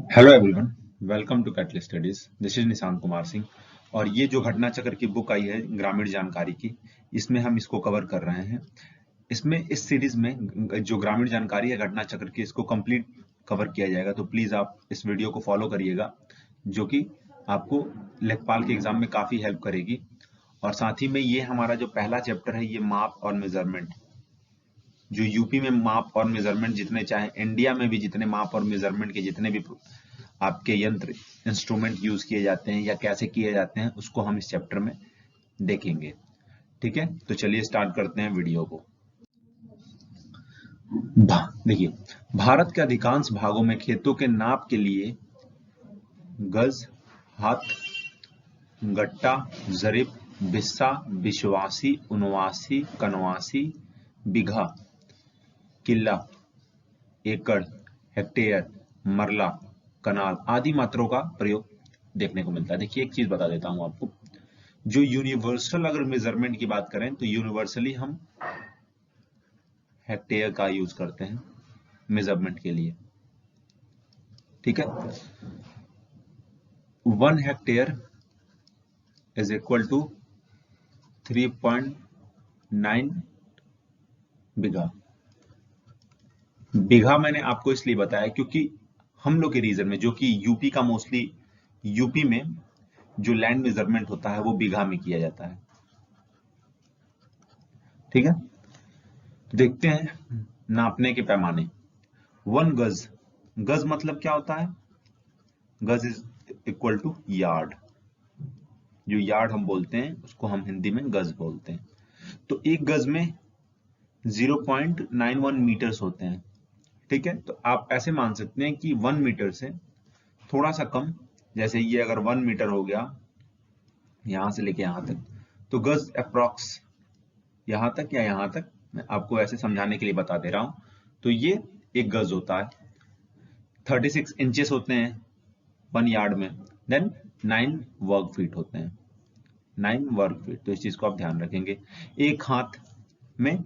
Hello everyone, welcome to catalyst studies. This is Nishant Kumar Singh. और ये जो घटना चक्र की बुक आई है ग्रामीण जानकारी की, इसमें हम इसको कवर कर रहे हैं। इसमें इस सीरीज में जो ग्रामीण जानकारी है घटना चक्र की, इसको कंप्लीट कवर किया जाएगा। तो प्लीज आप इस वीडियो को फॉलो करिएगा, जो कि आपको लेखपाल के एग्जाम में काफी हेल्प करेगी। और साथ ही में ये हमारा जो पहला चैप्टर है, ये माप और मेजरमेंट, जो यूपी में माप और मेजरमेंट जितने, चाहे इंडिया में भी जितने माप और मेजरमेंट के जितने भी आपके यंत्र इंस्ट्रूमेंट यूज किए जाते हैं या कैसे किए जाते हैं, उसको हम इस चैप्टर में देखेंगे। ठीक है, तो चलिए स्टार्ट करते हैं वीडियो को। देखिए, भारत के अधिकांश भागों में खेतों के नाप के लिए गज, हाथ, गट्टा, जरिप, बिस्सा, बिशवासी, उनवासी, कनवासी, बीघा, किल्ला, एकड़, हेक्टेयर, मरला, कनाल आदि मात्रों का प्रयोग देखने को मिलता है। देखिए, एक चीज बता देता हूं आपको, जो यूनिवर्सल अगर मेजरमेंट की बात करें तो यूनिवर्सली हम हेक्टेयर का यूज करते हैं मेजरमेंट के लिए। ठीक है, 1 हेक्टेयर इज इक्वल टू 3.9 बीघा। बीघा मैंने आपको इसलिए बताया क्योंकि हम लोग के रीजन में, जो कि यूपी का मोस्टली, यूपी में जो लैंड मेजरमेंट होता है वो बीघा में किया जाता है। ठीक है, देखते हैं नापने के पैमाने। 1 गज, गज मतलब क्या होता है? गज इज इक्वल टू यार्ड। जो यार्ड हम बोलते हैं उसको हम हिंदी में गज बोलते हैं। तो एक गज में 0.91 मीटर्स होते हैं। ठीक है, तो आप ऐसे मान सकते हैं कि 1 मीटर से थोड़ा सा कम, जैसे ये अगर 1 मीटर हो गया यहां से लेके यहां तक, तो गज अप्रोक्स यहां तक या यहां तक, मैं आपको ऐसे समझाने के लिए बता दे रहा हूं। तो ये एक गज होता है। 36 इंचेस होते हैं 1 यार्ड में। देन 9 वर्ग फीट होते हैं, 9 वर्ग फीट। तो इस चीज को आप ध्यान रखेंगे। एक हाथ में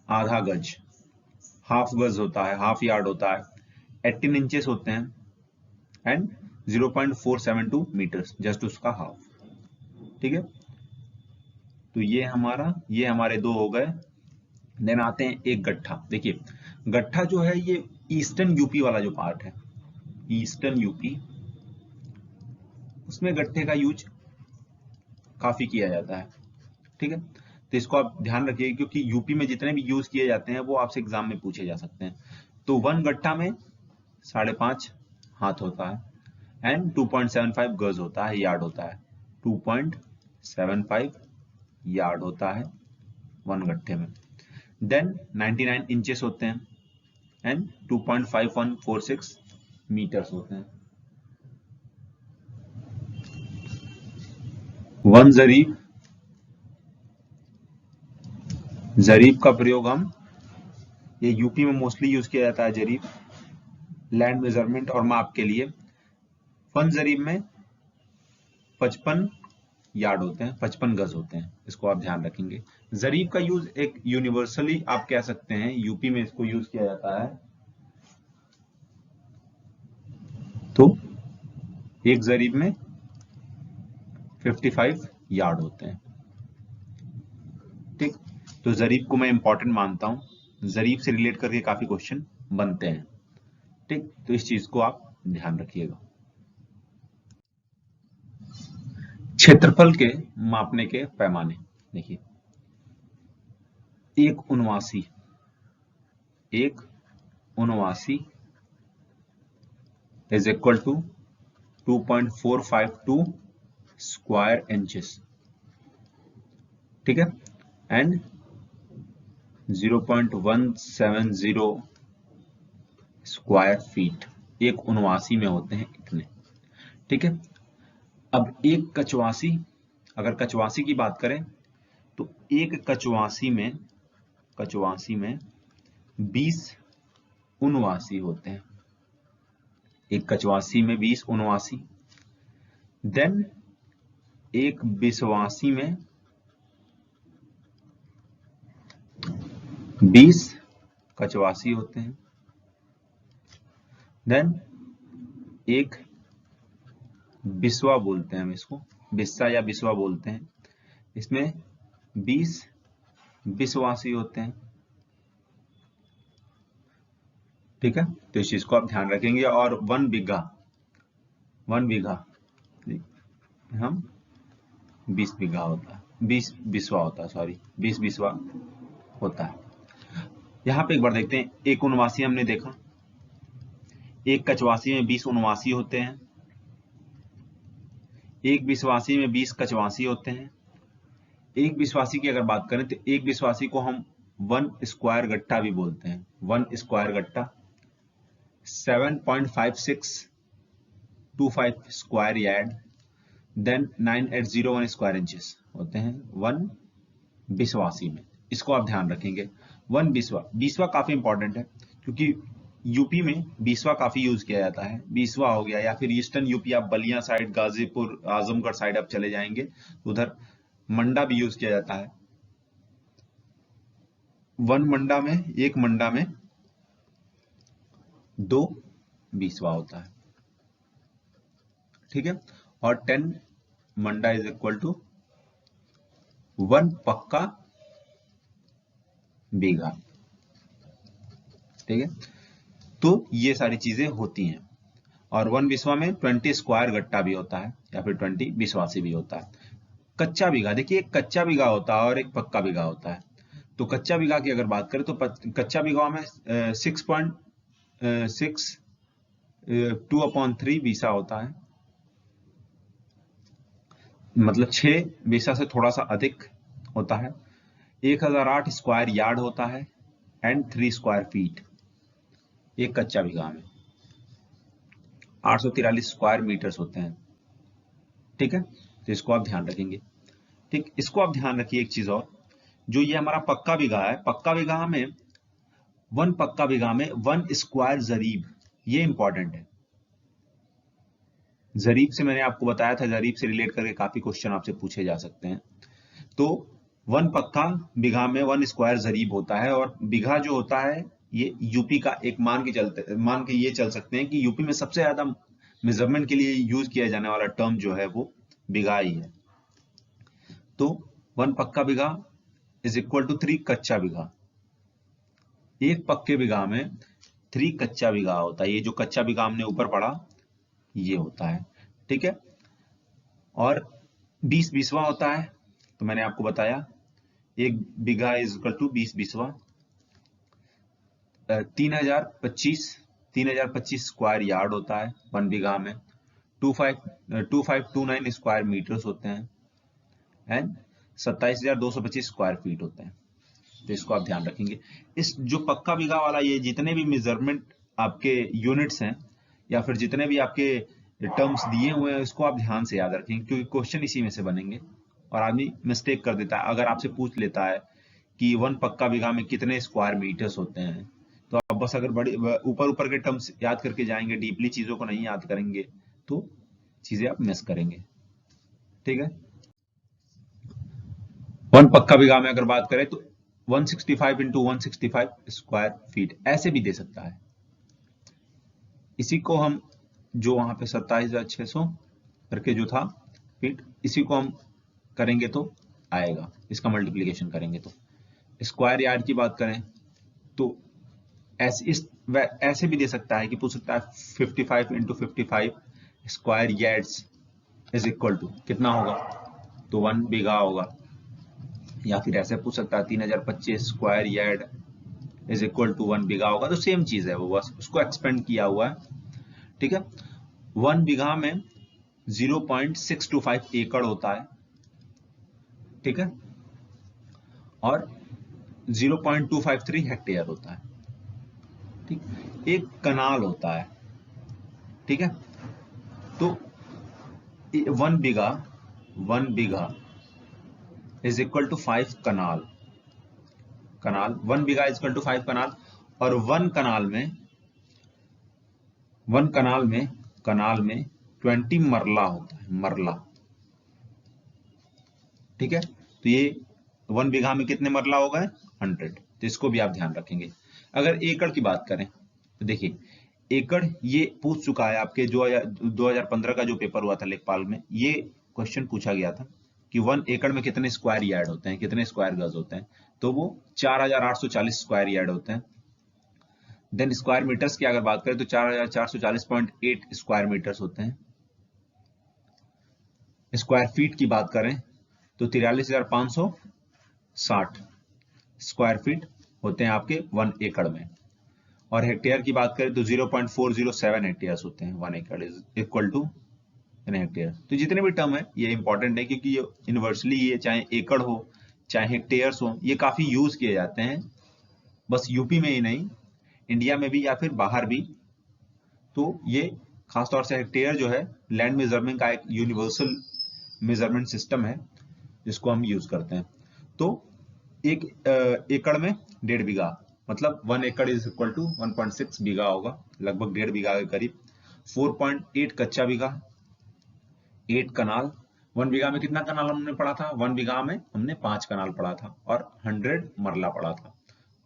आधा गज, हाफ गज होता है, हाफ यार्ड होता है, 18 इंचेस होते हैं, एंड 0.472 मीटर्स, जस्ट उसका हाफ। ठीक है, तो ये हमारे दो हो गए। देन आते हैं एक गट्ठा। देखिए, गट्ठा जो है ये ईस्टर्न यूपी वाला जो पार्ट है, ईस्टर्न यूपी, उसमें गट्ठे का यूज काफी किया जाता है। ठीक है, तो इसको आप ध्यान रखिए क्योंकि यूपी में जितने भी यूज किए जाते हैं वो आपसे एग्जाम में पूछे जा सकते हैं। तो 1 गट्ठा में 5.5 हाथ होता है, एंड 2.75 गज होता है, यार्ड होता है। 2.75 यार्ड होता है 1 गट्ठे में। देन 99 इंचेस होते हैं, एंड 2.5146 मीटर्स होते हैं। 1 जरीब, जरीब का प्रयोग हम, ये यूपी में मोस्टली यूज किया जाता है जरीब, लैंड मेजरमेंट और माप के लिए। 1 जरीब में 55 यार्ड होते हैं, 55 गज होते हैं। इसको आप ध्यान रखेंगे। जरीब का यूज एक यूनिवर्सली आप कह सकते हैं, यूपी में इसको यूज किया जाता है। तो एक जरीब में 55 यार्ड होते हैं। ठीक, तो जरीब को मैं इंपॉर्टेंट मानता हूं, जरीब से रिलेट करके काफी क्वेश्चन बनते हैं। ठीक, तो इस चीज को आप ध्यान रखिएगा। क्षेत्रफल के मापने के पैमाने। देखिए, एक उनवासी, एक उनवासी is equal to 2.452 square inches. ठीक है, एंड 0.170 स्क्वायर फीट। एक उनवासी में होते हैं इतने। ठीक है, अब एक कचवासी, अगर कचवासी की बात करें तो एक कचवासी में 20 उनवासी होते हैं। एक कचवासी में 20 उनवासी। देन एक बिसवासी में 20 कचवासी होते हैं। देन एक बिस्वा बोलते हैं हम इसको, बिस्सा या बिस्वा बोलते हैं। इसमें 20 बिस्वासी होते हैं। ठीक है, तो इस चीज को आप ध्यान रखेंगे। और 1 बीघा हम 20 बीघा होता है, 20 बिस्वा होता है, सॉरी 20 बिस्वा होता है। यहां पे एक बार देखते हैं, एक उनवासी हमने देखा, एक कचवासी में 20 उनवासी होते हैं, एक बिस्वासी में 20 कचवासी होते हैं। एक बिस्वासी की अगर बात करें तो एक बिस्वासी को हम 1 स्क्वायर गट्टा भी बोलते हैं। 1 स्क्वायर गट्टा 7.5625 square yard then 9801 square inches होते हैं 1 बिस्वासी में। इसको आप ध्यान रखेंगे। 1 बीसवा काफी इंपॉर्टेंट है, क्योंकि यूपी में बीसवा काफी यूज किया जाता है। बीसवा हो गया, या फिर ईस्टर्न यूपी, आप बलिया साइड, गाजीपुर, आजमगढ़ साइड आप चले जाएंगे, उधर मंडा भी यूज किया जाता है। 1 मंडा में, एक मंडा में 2 बीसवा होता है। ठीक है, और 10 मंडा इज इक्वल टू 1 पक्का बीघा। ठीक है, तो ये सारी चीजें होती हैं। और 1 बिस्वा में 20 स्क्वायर गट्टा भी होता है, या फिर 20 बिस्वासी भी होता है। कच्चा बीघा, देखिए एक कच्चा बीघा होता है और एक पक्का बीघा होता है। तो कच्चा बीघा की अगर बात करें तो कच्चा बीघा में 6.2/3 बीसा होता है, मतलब 6 बीसा से थोड़ा सा अधिक होता है। 1008 स्क्वायर यार्ड होता है एंड 3 स्क्वायर फीट। एक कच्चा बीघा में 843 स्क्वायर मीटर्स होते हैं। ठीक है, तो इसको आप ध्यान रखेंगे। ठीक, इसको आप ध्यान रखिए। एक चीज और, जो ये हमारा पक्का बीघा है, पक्का बीघा में 1 पक्का बीघा में 1 स्क्वायर जरीब, ये इंपॉर्टेंट है। जरीब से मैंने आपको बताया था, जरीब से रिलेट करके काफी क्वेश्चन आपसे पूछे जा सकते हैं। तो 1 पक्का बीघा में 1 स्क्वायर जरीब होता है। और बीघा जो होता है ये यूपी का एक मान के ये चल सकते हैं कि यूपी में सबसे ज्यादा मेजरमेंट के लिए यूज किया जाने वाला टर्म जो है वो बीघा ही है। तो 1 पक्का बीघा इज इक्वल टू 3 कच्चा बीघा। एक पक्के बीघा में 3 कच्चा बीघा होता है। ये जो कच्चा बीघा हमने ऊपर पढ़ा ये होता है। ठीक है, और 20 बीसवा होता है, तो मैंने आपको बताया एक bigha is equal to 20 biswa. 3025 square yard होता है 1 बीघा में। 2529 स्क्वायर मीटर्स होते हैं एंड 27,225 स्क्वायर फीट होते हैं। तो इसको आप ध्यान रखेंगे। इस जो पक्का बीघा वाला, ये जितने भी मेजरमेंट आपके यूनिट्स हैं या फिर जितने भी आपके टर्म्स दिए हुए हैं, इसको आप ध्यान से याद रखेंगे, क्योंकि क्वेश्चन इसी में से बनेंगे। और आदमी मिस्टेक कर देता है, अगर आपसे पूछ लेता है कि 1 पक्का बीघा में कितने स्क्वायर मीटर्स होते हैं, तो आप बस अगर बड़े ऊपर ऊपर के टर्म्स याद करके जाएंगे, डीपली चीजों को नहीं याद करेंगे, तो चीजें आप मिस करेंगे। ठीक है, 1 पक्का बीघा में अगर बात करें तो 165 इंटू 165 स्क्वायर फीट ऐसे भी दे सकता है। इसी को हम जो वहां पे 27,600 करके जो था फीट, इसी को हम करेंगे तो आएगा, इसका मल्टीप्लीकेशन करेंगे तो। स्क्वायर यार्ड की बात करें तो ऐसे भी दे सकता है कि पूछ सकता है 55 into 55 square yards is equal to कितना होगा, तो 1 बीघा होगा। या फिर ऐसे पूछ सकता है 3025 square yard is equal to 1 bigha होगा। तो सेम चीज है वो, बस उसको एक्सपेंड किया हुआ है। ठीक है, 1 बीघा में 0.625 एकड़ होता है। ठीक है, और 0.253 हेक्टेयर होता है। ठीक, एक कनाल होता है। ठीक है, तो 1 bigha is equal to 5 kanal. 1 bigha is equal to 5 kanal. और 1 कनाल में 20 मरला होता है, मरला। ठीक है, तो ये 1 बीघा में कितने मरला हो गए, 100। तो इसको भी आप ध्यान रखेंगे। अगर एकड़ की बात करें तो देखिए एकड़ ये पूछ चुका है आपके जो 2015 का जो पेपर हुआ था लेखपाल में, ये क्वेश्चन पूछा गया था कि 1 एकड़ में कितने स्क्वायर यार्ड होते हैं, कितने स्क्वायर गज होते हैं, तो वो 4840 स्क्वायर यार्ड होते हैं। देन स्क्वायर मीटर्स की अगर बात करें तो 4440.8 स्क्वायर मीटर्स होते हैं। स्क्वायर फीट की बात करें तो 43,560 स्क्वायर फीट होते हैं आपके 1 एकड़ में। और हेक्टेयर की बात करें तो 0.407 हेक्टेयर होते हैं। 1 एकड़ is equal to an hectare. तो जितने भी टर्म है ये इंपॉर्टेंट है, क्योंकि ये यूनिवर्सली ये चाहे एकड़ हो चाहे हेक्टेयर्स हो, ये काफी यूज किए जाते हैं, बस यूपी में ही नहीं, इंडिया में भी या फिर बाहर भी। तो ये खासतौर से हेक्टेयर जो है लैंड मेजरमेंट का एक यूनिवर्सल मेजरमेंट सिस्टम है जिसको हम यूज करते हैं। तो एक एकड़ में 1.5 बीघा, मतलब 1 एकड़ इज इक्वल टू 1.6 बीघा होगा, लगभग 1.5 बीघा के करीब। 4.8 कच्चा बीघा, 8 कनाल। 1 बीघा में कितना कनाल हमने पढ़ा था? 1 बीघा में हमने 5 कनाल पढ़ा था, और 100 मरला पढ़ा था,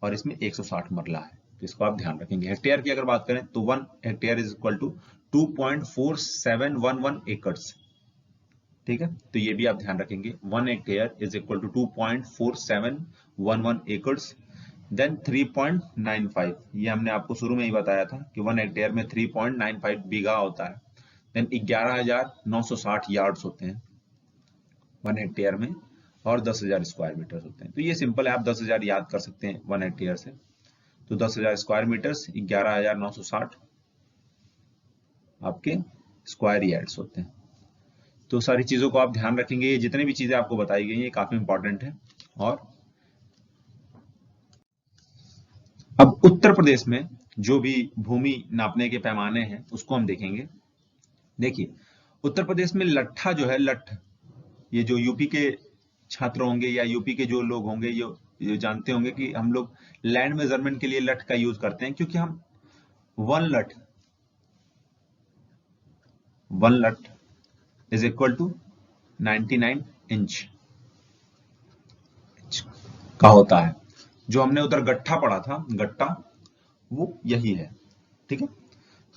और इसमें 160 मरला है, तो इसको आप ध्यान रखेंगे। हेक्टेयर की अगर बात करें तो 1 hectare is equal to 2.4711 acres. ठीक है, तो ये भी आप ध्यान रखेंगे। 1 hectare is equal to 2.4711 acres. Then 3.95, ये हमने आपको शुरू में ही बताया था कि 1 हेक्टेयर में 3.95 बीघा होता है। देन 11,960 यार्ड्स होते हैं 1 हेक्टेयर में, और 10,000 स्क्वायर मीटर होते हैं। तो ये सिंपल है, आप 10,000 याद कर सकते हैं 1 हेक्टेयर से। तो 10,000 स्क्वायर मीटर्स 11,960 आपके स्क्वायर यार्ड्स होते हैं। तो सारी चीजों को आप ध्यान रखेंगे, ये जितनी भी चीजें आपको बताई गई हैं ये काफी इंपॉर्टेंट है। और अब उत्तर प्रदेश में जो भी भूमि नापने के पैमाने हैं उसको हम देखेंगे। देखिए, उत्तर प्रदेश में लट्ठा जो है, लठ, ये जो यूपी के छात्र होंगे या यूपी के जो लोग होंगे ये जानते होंगे कि हम लोग लैंड मेजरमेंट के लिए लठ का यूज करते हैं, क्योंकि हम 1 लठ इज इक्वल टू 99 इंच का होता है। जो हमने उधर गट्ठा पढ़ा था, गट्टा, वो यही है। ठीक है,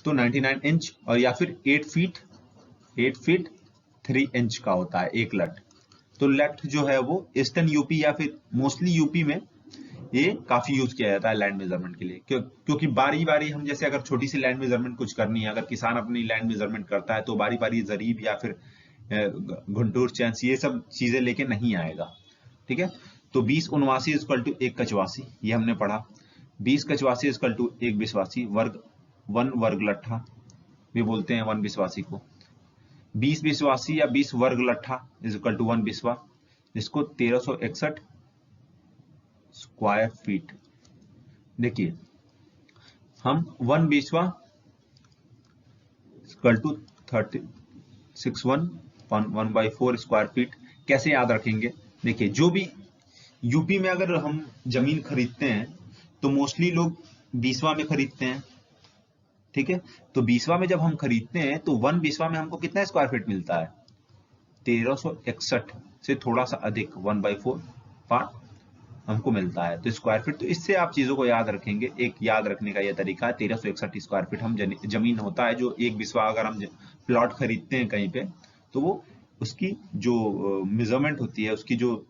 तो 99 इंच, और या फिर 8 फीट 3 इंच का होता है एक लठ। तो लठ जो है वो ईस्टर्न यूपी या फिर मोस्टली यूपी में ये काफी यूज किया जाता है लैंड मेजरमेंट के लिए, क्योंकि बारी बारी हम जैसे अगर छोटी सी लैंड मेजरमेंट कुछ करनी है, अगर किसान अपनी लैंड मेजरमेंट करता है तो बारी बारी जरीब या फिर घुंटूर चैंस ये सब चीजें लेके नहीं आएगा। ठीक है, तो 20 उनवासी इक्वल टू 1 कचवासी, ये हमने पढ़ा। 20 कचवासी इक्वल टू 1 बिस्वासी, वर्ग 1 वर्ग लट्ठा भी बोलते हैं 1 बिस्वासी को। 20 बिस्वासी या 20 वर्ग लट्ठा इज इक्वल टू 1 बिस्वा, जिसको 1361 स्क्वायर फीट। देखिए, हम 1 biswa equal to 361 square feet कैसे याद रखेंगे? देखिए, जो भी यूपी में अगर हम जमीन खरीदते हैं तो मोस्टली लोग बीसवा में खरीदते हैं। ठीक है, तो बीसवा में जब हम खरीदते हैं तो 1 बीसवा में हमको कितना स्क्वायर फीट मिलता है? 1361 से थोड़ा सा अधिक 1/4 पार्ट हमको मिलता है, तो स्क्वायर फीट। तो इससे आप चीजों को याद रखेंगे। एक याद रखने का यह तरीका है, 1361 स्क्वायर फीट हम जमीन होता है जो 1 बिस्वा अगर हम प्लॉट खरीदते हैं कहीं पे, तो वो उसकी जो मेजरमेंट होती है, उसकी जो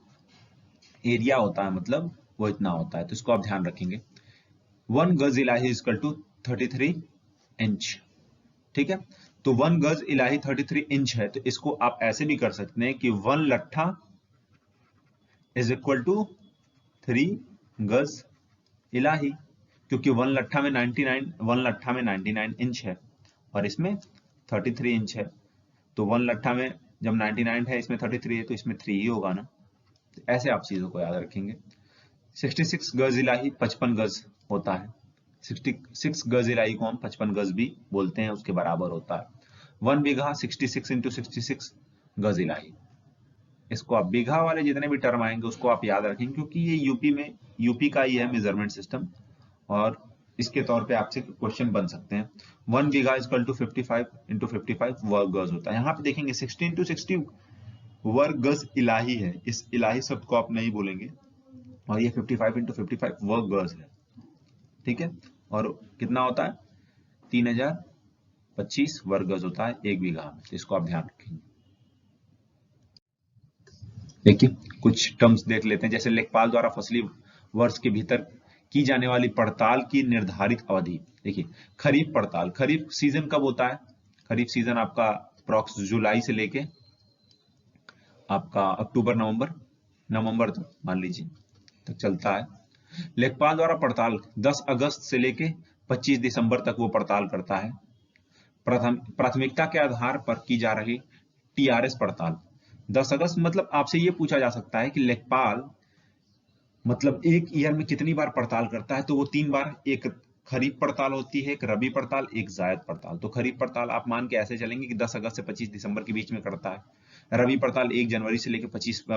एरिया होता है, मतलब वो इतना होता है। तो इसको आप ध्यान रखेंगे। 1 गज इलाही इक्वल टू 33 इंच। ठीक है, तो 1 गज इलाही 33 इंच है, तो इसको आप ऐसे भी कर सकते हैं कि 1 लट्ठा इज इक्वल टू 3 गज इलाही, क्योंकि 1 लट्ठा में 99 इंच है और इसमें 33 इंच है। तो 1 लट्ठा में जब 99 है, इसमें 33 है, तो इसमें 3 ही होगा ना। तो ऐसे आप चीजों को याद रखेंगे। 66 गज इलाही 55 गज होता है। 66 गज इलाही को हम 55 गज भी बोलते हैं, उसके बराबर होता है। 1 बीघा 66 इंटू 66 गज इलाही। इसको आप बीघा वाले जितने भी टर्म आएंगे उसको आप याद रखेंगे, क्योंकि ये यूपी का ही है मेजरमेंट सिस्टम, और इसके तौर पे आपसे क्वेश्चन बन सकते हैं। 1 बीघा इक्वल टू 55 इंटू 55 वर्ग गज होता है। यहाँ पे देखेंगे 60 इंटू 60 वर्ग गज इलाही है, इस इलाही शब्द को आप नहीं बोलेंगे, और ये 55 इंटू 55 वर्ग गज है। ठीक है, और कितना होता है? 3025 वर्ग गज होता है 1 बीघा में। तो इसको आप ध्यान रखेंगे। देखिए कुछ टर्म्स देख लेते हैं, जैसे लेखपाल द्वारा फसली वर्ष के भीतर की जाने वाली पड़ताल की निर्धारित अवधि। देखिए खरीफ पड़ताल, खरीफ सीजन कब होता है? खरीफ सीजन आपका अप्रॉक्स जुलाई से लेके आपका अक्टूबर नवंबर तक मान लीजिए तक चलता है। लेखपाल द्वारा पड़ताल 10 अगस्त से लेके 25 दिसंबर तक वो पड़ताल करता है। प्राथमिकता के आधार पर की जा रही टीआरएस पड़ताल 10 अगस्त, मतलब आपसे ये पूछा जा सकता है कि लेखपाल मतलब एक ईयर में कितनी बार पड़ताल करता है, तो वो 3 बार, एक खरीफ पड़ताल होती है, एक रबी पड़ताल, एक जायद पड़ताल। तो खरीफ पड़ताल आप मान के ऐसे चलेंगे कि 10 अगस्त से 25 दिसंबर के बीच में करता है, रबी पड़ताल 1 जनवरी से लेकर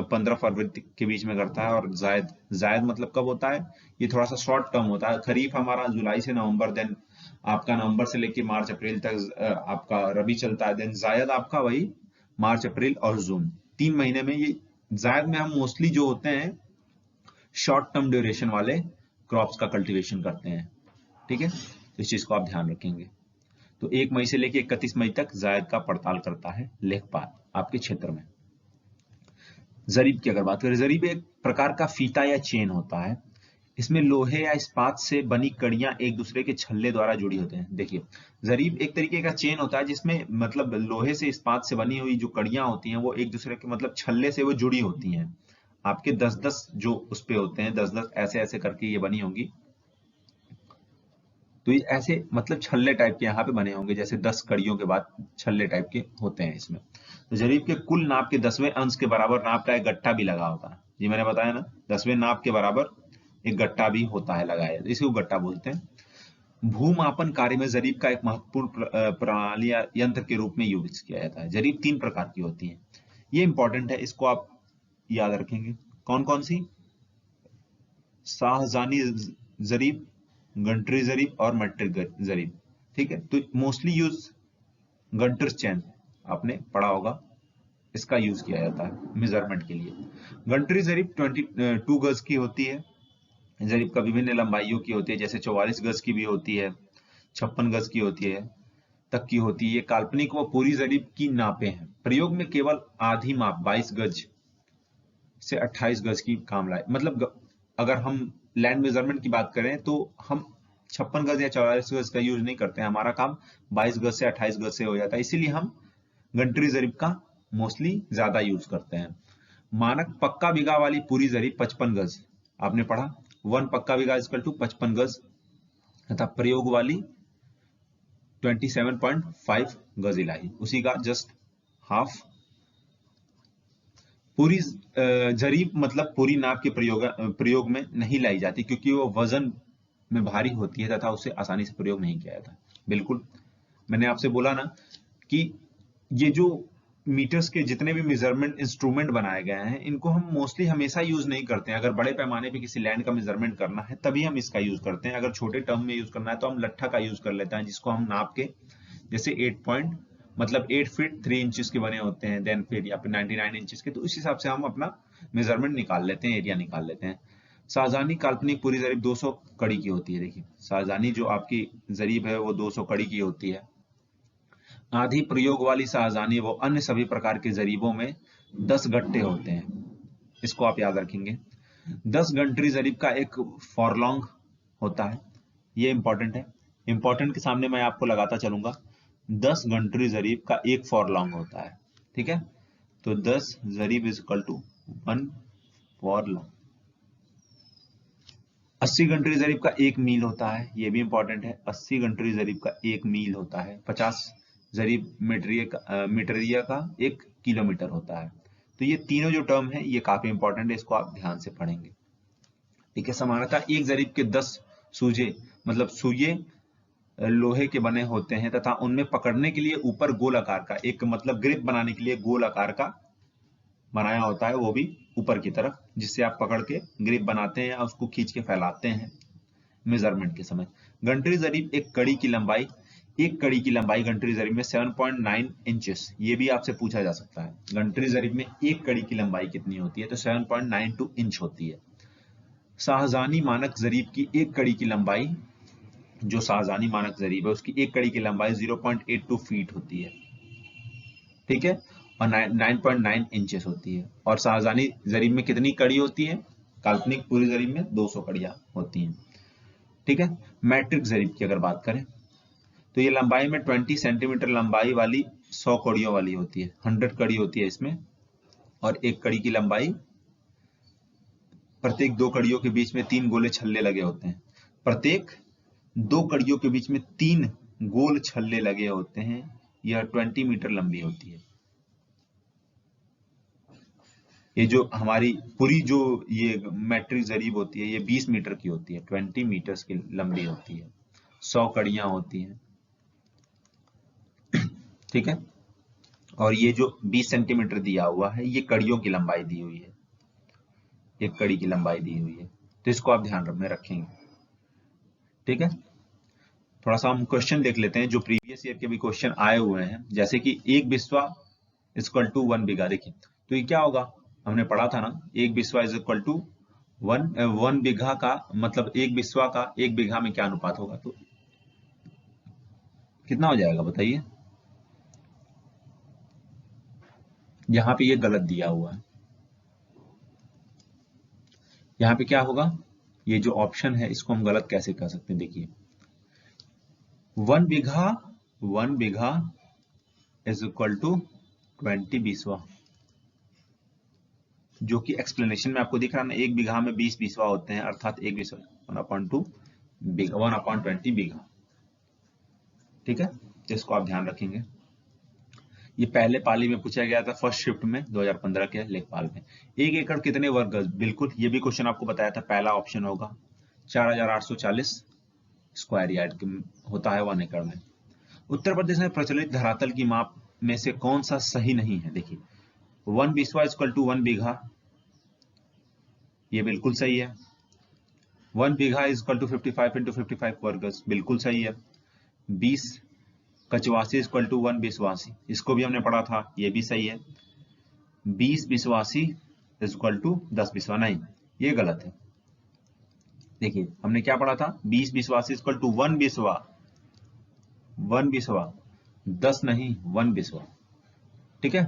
15 फरवरी के बीच में करता है, और जायद मतलब कब होता है? ये थोड़ा सा शॉर्ट टर्म होता है। खरीफ हमारा जुलाई से नवंबर, देन आपका नवंबर से लेकर मार्च अप्रैल तक आपका रबी चलता है, देन जायद आपका वही मार्च अप्रैल और जून, 3 महीने में। ये जायद में हम मोस्टली जो होते हैं शॉर्ट टर्म ड्यूरेशन वाले क्रॉप्स का कल्टीवेशन करते हैं, ठीक है। तो इस चीज को आप ध्यान रखेंगे। तो 1 मई से लेकर 31 मई तक जायद का पड़ताल करता है लेखपाल आपके क्षेत्र में। जरीब की अगर बात करें, जरीब एक प्रकार का फीता या चेन होता है। इसमें लोहे या इस्पात से बनी कड़ियां एक दूसरे के छल्ले द्वारा जुड़ी होते हैं। देखिए जरीब एक तरीके का चेन होता है जिसमें मतलब लोहे से इस्पात से बनी हुई जो कड़ियां होती हैं वो एक दूसरे के मतलब छल्ले से वो जुड़ी होती हैं। आपके 10-10 जो उस पे होते हैं, 10-10 ऐसे ऐसे करके ये बनी होंगी। तो ये ऐसे मतलब छल्ले टाइप के यहाँ पे बने होंगे, जैसे 10 कड़ियों के बाद छल्ले टाइप के होते हैं इसमें। तो जरीब के कुल नाप के 10वें अंश के बराबर नाप का एक गट्ठा भी लगा होता है। जी मैंने बताया ना, 10वें नाप के बराबर एक गट्ठा भी होता है लगाया, इसको गट्ठा बोलते हैं। भूमापन कार्य में जरीब का एक महत्वपूर्ण प्रणाली या यंत्र के रूप में यूज किया जाता है। जरीब 3 प्रकार की होती है, ये इंपॉर्टेंट है, इसको आप याद रखेंगे। कौन कौन सी? शाहजानी जरीब, गंटरी जरीब और मेट्रिक जरीब, ठीक है। तो मोस्टली यूज गंटर चैन आपने पढ़ा होगा, इसका यूज किया जाता है मेजरमेंट के लिए। गंटरी जरीब 22 गज की होती है। जरीब का विभिन्न लंबाइयों की होती है, जैसे 44 गज की भी होती है, 56 गज की होती है तक की होती है। ये काल्पनिक व पूरी जरीब की नापे हैं। प्रयोग में केवल आधी माप 22 गज से 28 गज की काम लाए। मतलब अगर हम लैंड मेजरमेंट की बात करें तो हम 56 गज या 44 गज का यूज नहीं करते हैं, हमारा काम 22 गज से 28 गज से हो जाता है, इसीलिए हम गंटरी जरीब का मोस्टली ज्यादा यूज करते हैं। मानक पक्का बीघा वाली पूरी जरीब 55 गज आपने पढ़ा, 1 पक्का बीघा इक्वल टू 55 गज, तथा प्रयोग वाली 27.5 गज इलाई, उसी का जस्ट हाफ। पूरी जरीब मतलब पूरी नाप के प्रयोग में नहीं लाई जाती, क्योंकि वो वजन में भारी होती है तथा उसे आसानी से प्रयोग नहीं किया जाता। बिल्कुल मैंने आपसे बोला ना कि ये जो मीटर्स के जितने भी मेजरमेंट इंस्ट्रूमेंट बनाए गए हैं, इनको हम मोस्टली हमेशा यूज नहीं करते हैं। अगर बड़े पैमाने पे किसी लैंड का मेजरमेंट करना है तभी हम इसका यूज करते हैं। अगर छोटे टर्म में यूज करना है तो हम लट्ठा का यूज कर लेते हैं, जिसको हम नाप के, जैसे 8 फीट 3 इंचेस के बने होते हैं, देन फिर या फिर 99 इंचेस के, तो इस हिसाब से हम अपना मेजरमेंट निकाल लेते हैं, एरिया निकाल लेते हैं। शाहजहानी काल्पनिक पूरी जरीब 200 कड़ी की होती है। देखिए शाहजहानी जो आपकी जरीब है वो 200 कड़ी की होती है। आधी प्रयोग वाली शाहजहानी वो अन्य सभी प्रकार के जरीबों में 10 गट्टे होते हैं, इसको आप याद रखेंगे। 10 गंटरी जरीब का एक फॉरलॉन्ग होता है, ये इंपॉर्टेंट है। इंपॉर्टेंट के सामने मैं आपको लगाता चलूंगा, 10 गंटरी जरीब का एक फॉरलॉन्ग होता है, ठीक है। तो 10 जरीब इज इक्वल टू 1 फॉरलॉन्ग। 80 गंटरी जरीब का 1 मील होता है, ये भी इंपॉर्टेंट है। 80 गंटरी जरीब का 1 मील होता है। 50 जरीब मीटरिया का 1 किलोमीटर होता है। तो ये तीनों जो टर्म है ये काफी इंपॉर्टेंट है, इसको आप ध्यान से पढ़ेंगे, ठीक है। सामान्यतः एक जरीब के 10 सूजे मतलब सुइये लोहे के बने होते हैं तथा उनमें पकड़ने के लिए ऊपर गोल आकार का एक मतलब ग्रिप बनाने के लिए गोल आकार का बनाया होता है, वो भी ऊपर की तरफ, जिससे आप पकड़ के ग्रिप बनाते हैं या उसको खींच के फैलाते हैं मेजरमेंट के समय। गंटरी जरीब एक कड़ी की लंबाई गंटरी जरीब में 7.9 इंचेस, ये भी आपसे पूछा जा सकता है। गंटरी जरीब में एक कड़ी की लंबाई कितनी होती है, तो 7.92 इंच होती है। शाहजहानी मानक जरीब की एक कड़ी की लंबाई जो शाहजहानी मानक जरीब है उसकी एक कड़ी की लंबाई 0.82 फीट होती है, ठीक है, और 9.9 इंचेस होती है। और शाहजहानी जरीब में कितनी कड़ी होती है? काल्पनिक पूरी जरीब में 200 कड़ियां होती हैं, ठीक है। मैट्रिक जरीब की अगर बात करें तो ये लंबाई में 20 सेंटीमीटर लंबाई वाली 100 कड़ियों वाली होती है, 100 कड़ी होती है इसमें, और एक कड़ी की लंबाई, प्रत्येक दो कड़ियों के बीच में 3 गोले छल्ले लगे होते हैं, प्रत्येक दो कड़ियों के बीच में 3 गोल छल्ले लगे होते हैं। यह 20 मीटर लंबी होती है। ये जो हमारी पूरी जो ये मैट्रिक जरीब होती है ये 20 मीटर की होती है, 20 मीटर्स की लंबी होती है, 100 कड़ियां होती हैं, ठीक है। और ये जो 20 सेंटीमीटर दिया हुआ है ये कड़ियों की लंबाई दी हुई है, एक कड़ी की लंबाई दी हुई है, तो इसको आप ध्यान में रखेंगे, ठीक है। थोड़ा सा हम क्वेश्चन देख लेते हैं जो प्रीवियस ईयर के भी क्वेश्चन आए हुए हैं, जैसे कि एक बिस्वा इक्वल टू 1 बीघा। देखिए तो ये क्या होगा, हमने पढ़ा था ना, एक बिस्वा इज इक्वल टू 1 बीघा का मतलब एक बिस्वा का एक बीघा में क्या अनुपात होगा, तो कितना हो जाएगा बताइए। यहां पे ये गलत दिया हुआ है, यहां पे क्या होगा, ये जो ऑप्शन है इसको हम गलत कैसे कर सकते हैं। देखिए 1 bigha is equal to 20 Biswa, जो कि एक्सप्लेनेशन में आपको दिख रहा है ना, एक बीघा में 20 बिस्वा होते हैं, अर्थात एक बिस्वा 1/2 बीघा, 1/20 बीघा, ठीक है। तो इसको आप ध्यान रखेंगे। ये पहले पाली में पूछा गया था फर्स्ट शिफ्ट में 2015 के लेखपाल में। 1 एकड़ कितने वर्ग गज, बिल्कुल ये भी क्वेश्चन आपको बताया था, पहला ऑप्शन होगा 4840 स्क्वायर यार्ड होता है 1 एकड़ में। उत्तर प्रदेश में प्रचलित धरातल की माप में से कौन सा सही नहीं है। देखिए 1 बिस्वा इक्वल टू 1 बीघा, ये बिल्कुल सही है। 1 bigha is equal to 55 into 55 वर्ग गज, बिल्कुल सही है। 20 कचवासी इक्वल टू 1 बिस्वासी, इसको भी हमने पढ़ा था, ये भी सही है। 20 बिस्वासी इज इक्वल टू 10 बिस्वा, नहीं ये गलत है। देखिए हमने क्या पढ़ा था, 20 बिस्वासी इक्वल टू 1 बिस्वा, 1 बिस्वा, 10 नहीं 1 बिस्वा, ठीक है।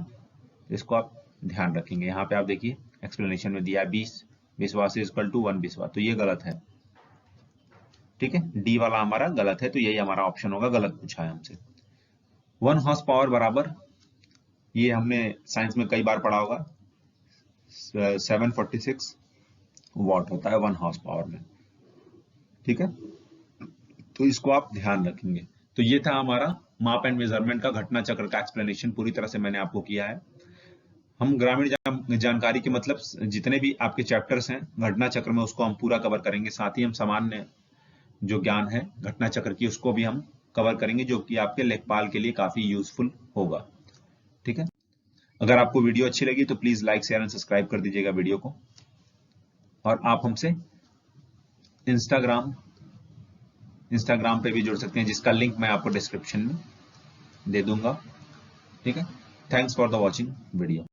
इसको आप ध्यान रखेंगे। यहाँ पे आप देखिए एक्सप्लेनेशन में दिया है 20 बिस्वासी इक्वल टू 1 बिस्वा, तो ये गलत है, ठीक है। डी वाला हमारा गलत है, तो यही हमारा ऑप्शन होगा, गलत पूछा है हमसे। 1 हॉर्स पावर बराबर, ये हमने साइंस में कई बार पढ़ा होगा, 746 वॉट होता है 1 हॉर्स पावर में, ठीक है। तो इसको आप ध्यान रखेंगे। तो ये था हमारा माप एंड मेजरमेंट का घटना चक्र का एक्सप्लेनेशन, पूरी तरह से मैंने आपको किया है। हम ग्रामीण जानकारी के मतलब जितने भी आपके चैप्टर्स हैं घटना चक्र में उसको हम पूरा कवर करेंगे, साथ ही हम सामान्य जो ज्ञान है घटना चक्र की उसको भी हम कवर करेंगे, जो कि आपके लेखपाल के लिए काफी यूजफुल होगा, ठीक है। अगर आपको वीडियो अच्छी लगी तो please like share and subscribe कर दीजिएगा वीडियो को, और आप हमसे इंस्टाग्राम पे भी जुड़ सकते हैं, जिसका लिंक मैं आपको डिस्क्रिप्शन में दे दूंगा, ठीक है। Thanks for the watching video.